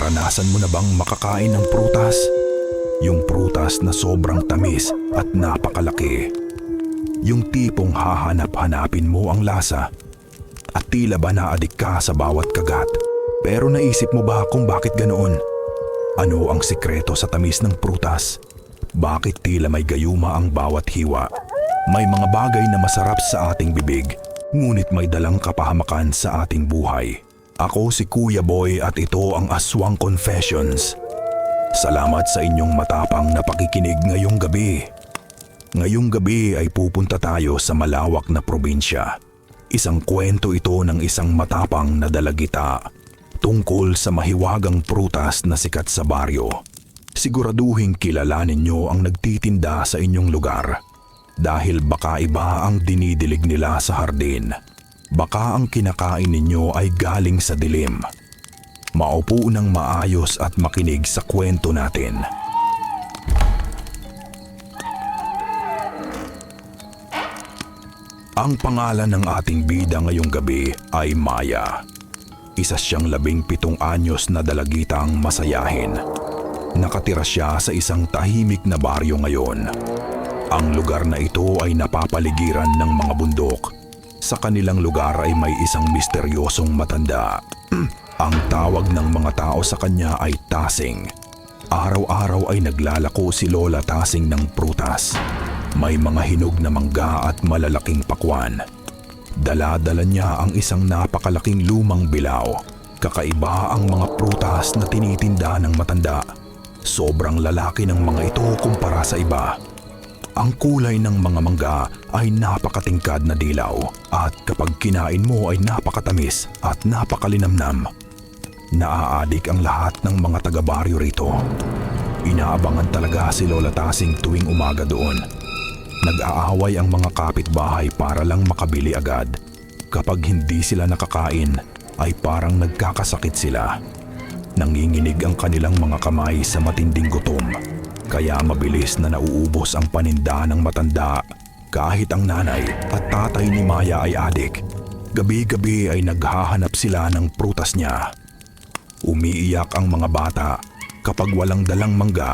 Naranasan mo na bang makakain ng prutas? Yung prutas na sobrang tamis at napakalaki. Yung tipong hahanap-hanapin mo ang lasa at tila ba naadik ka sa bawat kagat. Pero naisip mo ba kung bakit ganoon? Ano ang sikreto sa tamis ng prutas? Bakit tila may gayuma ang bawat hiwa? May mga bagay na masarap sa ating bibig, ngunit may dalang kapahamakan sa ating buhay. Ako si Kuya Boy at ito ang Aswang Confessions. Salamat sa inyong matapang na pakikinig ngayong gabi. Ngayong gabi ay pupunta tayo sa malawak na probinsya. Isang kwento ito ng isang matapang na dalagita tungkol sa mahiwagang prutas na sikat sa baryo. Siguraduhin kilalanin nyo ang nagtitinda sa inyong lugar dahil baka iba ang dinidilig nila sa hardin. Baka ang kinakain ninyo ay galing sa dilim. Maupo ng maayos at makinig sa kwento natin. Ang pangalan ng ating bida ngayong gabi ay Maya. Isa siyang 17 anyos na dalagitang masayahin. Nakatira siya sa isang tahimik na baryo ngayon. Ang lugar na ito ay napapaligiran ng mga bundok. Sa kanilang lugar ay may isang misteryosong matanda. Ang tawag ng mga tao sa kanya ay Tasing. Araw-araw ay naglalako si Lola Tasing ng prutas. May mga hinog na mangga at malalaking pakwan. Dala-dala niya ang isang napakalaking lumang bilao. Kakaiba ang mga prutas na tinitinda ng matanda. Sobrang lalaki ng mga ito kumpara sa iba. Ang kulay ng mga mangga ay napakatingkad na dilaw at kapag kinain mo ay napakatamis at napakalinamnam. Naaadik ang lahat ng mga taga-baryo rito. Inaabangan talaga si Lola Tasing tuwing umaga doon. Nag-aaway ang mga kapitbahay para lang makabili agad. Kapag hindi sila nakakain, ay parang nagkakasakit sila. Nanginginig ang kanilang mga kamay sa matinding gutom. Kaya mabilis na nauubos ang paninda ng matanda. Kahit ang nanay at tatay ni Maya ay adik, gabi-gabi ay naghahanap sila ng prutas niya. Umiiyak ang mga bata kapag walang dalang mangga.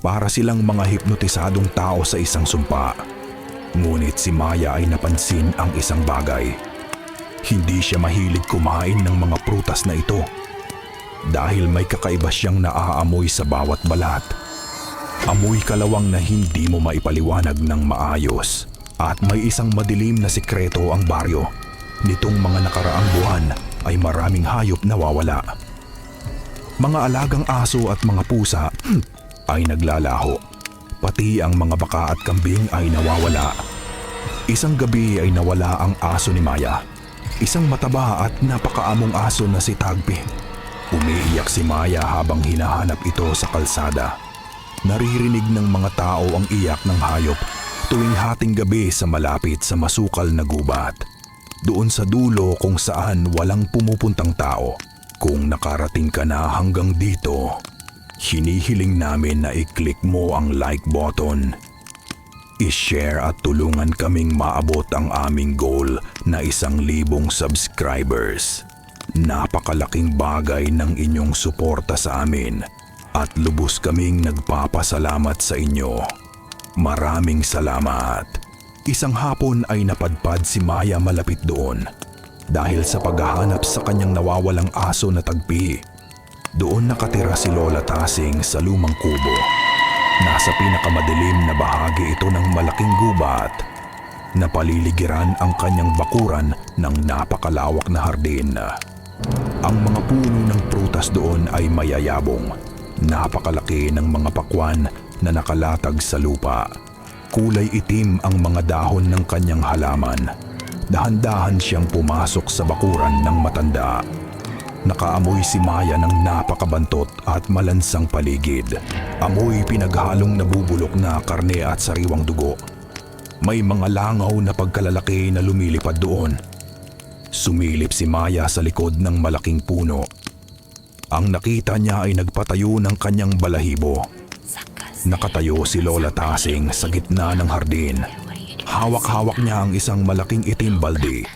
Para silang mga hipnotisadong tao sa isang sumpa. Ngunit si Maya ay napansin ang isang bagay. Hindi siya mahilig kumain ng mga prutas na ito dahil may kakaiba siyang naaamoy sa bawat balat. Amoy kalawang na hindi mo maipaliwanag ng maayos. At may isang madilim na sikreto ang baryo. Nitong mga nakaraang buwan ay maraming hayop nawawala. Mga alagang aso at mga pusa ay naglalaho. Pati ang mga baka at kambing ay nawawala. Isang gabi ay nawala ang aso ni Maya. Isang mataba at napakaamong aso na si Tagpi. Umiiyak si Maya habang hinahanap ito sa kalsada. Naririnig ng mga tao ang iyak ng hayop tuwing hating gabi sa malapit sa masukal na gubat. Doon sa dulo kung saan walang pumupuntang tao. Kung nakarating ka na hanggang dito, hinihiling namin na i-click mo ang like button. I-share at tulungan kaming maabot ang aming goal na 1,000 subscribers. Napakalaking bagay ng inyong suporta sa amin at lubos kaming nagpapasalamat sa inyo. Maraming salamat. Isang hapon ay napadpad si Maya malapit doon dahil sa paghahanap sa kanyang nawawalang aso na Tagpi. Doon nakatira si Lola Tasing sa lumang kubo. Nasa pinakamadilim na bahagi ito ng malaking gubat. Napaliligiran ang kanyang bakuran ng napakalawak na hardin. Ang mga puno ng prutas doon ay mayayabong. Napakalaki ng mga pakwan na nakalatag sa lupa. Kulay itim ang mga dahon ng kanyang halaman. Dahan-dahan siyang pumasok sa bakuran ng matanda. Nakaamoy si Maya ng napakabantot at malansang paligid. Amoy pinaghalong nabubulok na karne at sariwang dugo. May mga langaw na pagkalalaki na lumilipad doon. Sumilip si Maya sa likod ng malaking puno. Ang nakita niya ay nagpatayo ng kanyang balahibo. Nakatayo si Lola Tasing sa gitna ng hardin. Hawak-hawak niya ang isang malaking itim balde.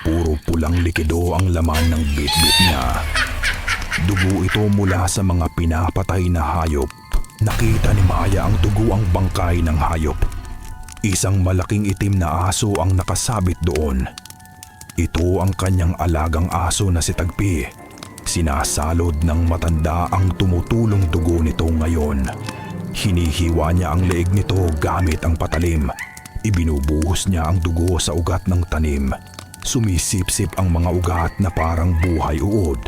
Puro pulang likido ang laman ng bit-bit niya. Dugo ito mula sa mga pinapatay na hayop. Nakita ni Maya ang dugo ang bangkay ng hayop. Isang malaking itim na aso ang nakasabit doon. Ito ang kanyang alagang aso na si Tagpi. Sinasalod ng matanda ang tumutulong dugo nito ngayon. Hinihiwa niya ang leeg nito gamit ang patalim. Ibinubuhos niya ang dugo sa ugat ng tanim. Sumisipsip ang mga ugat na parang buhay uod.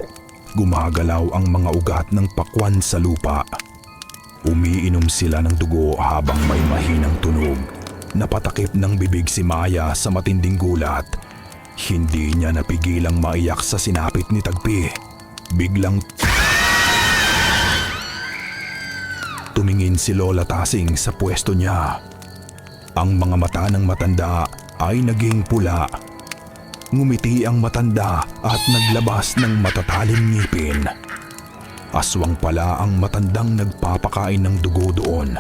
Gumagalaw ang mga ugat ng pakwan sa lupa. Umiinom sila ng dugo habang may mahinang tunog. Napatakip ng bibig si Maya sa matinding gulat. Hindi niya napigilang maiyak sa sinapit ni Tagpi. Biglang tumingin si Lola Tasing sa pwesto niya. Ang mga mata ng matanda ay naging pula. Ngumiti ang matanda at naglabas ng matatalim ngipin. Aswang pala ang matandang nagpapakain ng dugo doon.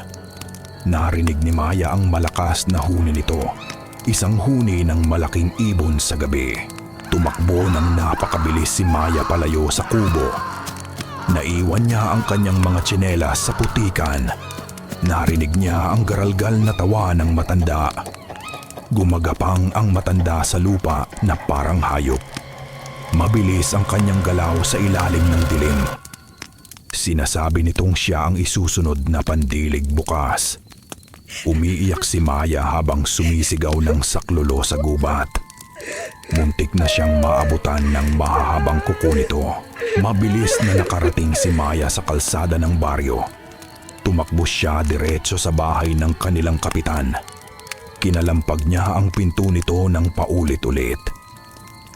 Narinig ni Maya ang malakas na huni nito. Isang huni ng malaking ibon sa gabi. Tumakbo ng napakabilis si Maya palayo sa kubo. Naiwan niya ang kanyang mga tsinelas sa putikan. Narinig niya ang garalgal na tawa ng matanda. Gumagapang ang matanda sa lupa na parang hayop. Mabilis ang kanyang galaw sa ilalim ng dilim. Sinasabi nitong siya ang isusunod na pandilig bukas. Umiiyak si Maya habang sumisigaw ng saklolo sa gubat. Muntik na siyang maabutan ng mahahabang kuko nito. Mabilis na nakarating si Maya sa kalsada ng baryo. Tumakbo siya diretso sa bahay ng kanilang kapitan. Kinalampag niya ang pinto nito ng paulit-ulit.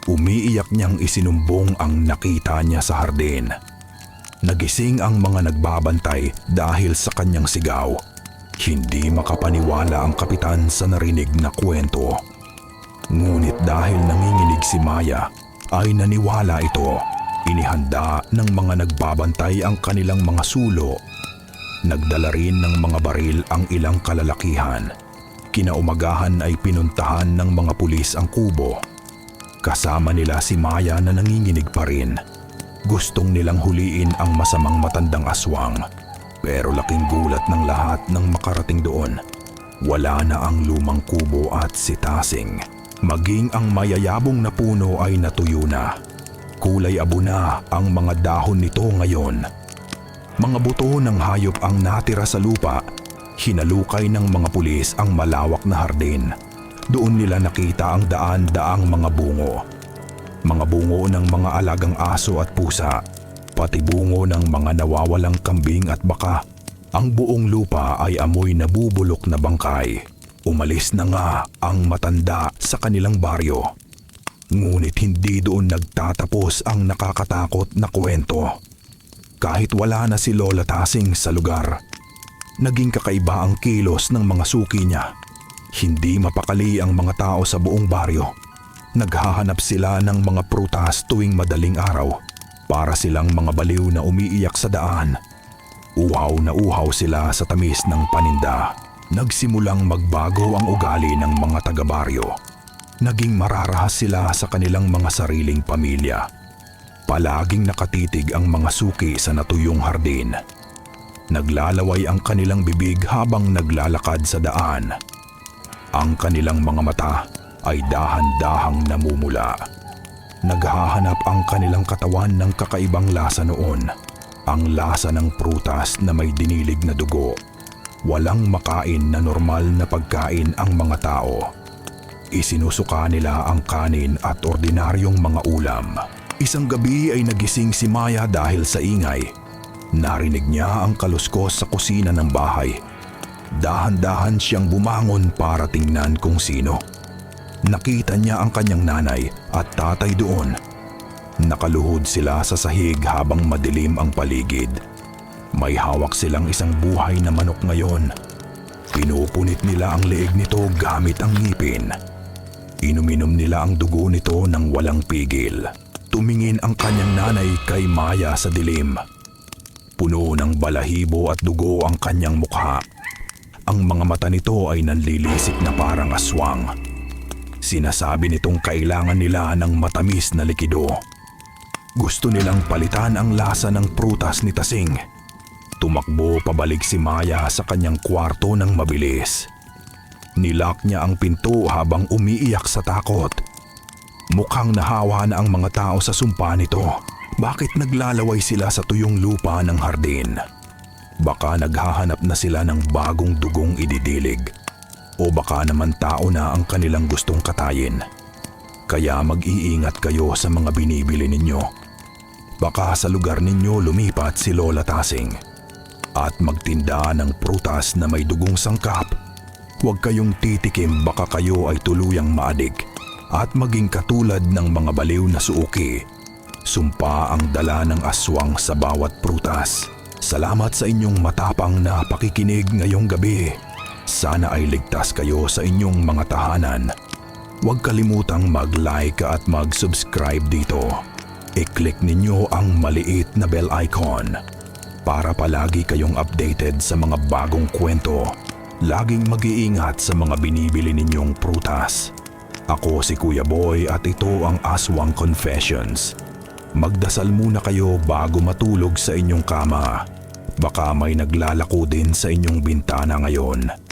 Umiiyak niyang isinumbong ang nakita niya sa hardin. Nagising ang mga nagbabantay dahil sa kanyang sigaw. Hindi makapaniwala ang kapitan sa narinig na kwento. Ngunit dahil nanginginig si Maya, ay naniwala ito. Inihanda ng mga nagbabantay ang kanilang mga sulo. Nagdala rin ng mga baril ang ilang kalalakihan. Kinaumagahan ay pinuntahan ng mga pulis ang kubo. Kasama nila si Maya na nanginginig pa rin. Gustong nilang huliin ang masamang matandang aswang. Pero laking gulat ng lahat nang makarating doon. Wala na ang lumang kubo at si Tasing. Maging ang mayayabong na puno ay natuyo na. Kulay abo na ang mga dahon nito ngayon. Mga buto ng hayop ang natira sa lupa. Hinalukay ng mga pulis ang malawak na hardin. Doon nila nakita ang daan-daang mga bungo. Mga bungo ng mga alagang aso at pusa, pati bungo ng mga nawawalang kambing at baka. Ang buong lupa ay amoy nabubulok na bangkay. Umalis na nga ang matanda sa kanilang baryo. Ngunit hindi doon nagtatapos ang nakakatakot na kwento. Kahit wala na si Lola Tasing sa lugar, naging kakaiba ang kilos ng mga suki niya. Hindi mapakali ang mga tao sa buong baryo. Naghahanap sila ng mga prutas tuwing madaling araw para silang mga baliw na umiiyak sa daan. Uhaw na uhaw sila sa tamis ng paninda. Nagsimulang magbago ang ugali ng mga taga-baryo. Naging mararahas sila sa kanilang mga sariling pamilya. Palaging nakatitig ang mga suki sa natuyong hardin. Naglalaway ang kanilang bibig habang naglalakad sa daan. Ang kanilang mga mata ay dahan-dahang namumula. Naghahanap ang kanilang katawan ng kakaibang lasa noon. Ang lasa ng prutas na may dinilig na dugo. Walang makain na normal na pagkain ang mga tao. Isinusuka nila ang kanin at ordinaryong mga ulam. Isang gabi ay nagising si Maya dahil sa ingay. Narinig niya ang kaluskos sa kusina ng bahay. Dahan-dahan siyang bumangon para tingnan kung sino. Nakita niya ang kanyang nanay at tatay doon. Nakaluhod sila sa sahig habang madilim ang paligid. May hawak silang isang buhay na manok ngayon. Pinupunit nila ang leeg nito gamit ang ngipin. Inuminom nila ang dugo nito ng walang pigil. Tumingin ang kanyang nanay kay Maya sa dilim. Puno ng balahibo at dugo ang kanyang mukha. Ang mga mata nito ay nanlilisik na parang aswang. Sinasabi nitong kailangan nila ng matamis na likido. Gusto nilang palitan ang lasa ng prutas ni Tasing. Tumakbo pabalik si Maya sa kanyang kwarto ng mabilis. Nilock niya ang pinto habang umiiyak sa takot. Mukhang nahawa na ang mga tao sa sumpa nito. Bakit naglalaway sila sa tuyong lupa ng hardin? Baka naghahanap na sila ng bagong dugong ididilig. O baka naman tao na ang kanilang gustong katayin. Kaya mag-iingat kayo sa mga binibili ninyo. Baka sa lugar ninyo lumipat si Lola Tasing. At magtinda ng prutas na may dugong sangkap. Huwag kayong titikim, baka kayo ay tuluyang maadik at maging katulad ng mga baliw na suuki. Sumpa ang dala ng aswang sa bawat prutas. Salamat sa inyong matapang na pakikinig ngayong gabi. Sana ay ligtas kayo sa inyong mga tahanan. Huwag kalimutang mag-like at mag-subscribe dito. I-click ninyo ang maliit na bell icon para palagi kayong updated sa mga bagong kwento. Laging mag-iingat sa mga binibili ninyong prutas. Ako si Kuya Boy at ito ang Aswang Confessions. Magdasal muna kayo bago matulog sa inyong kama. Baka may naglalako din sa inyong bintana ngayon.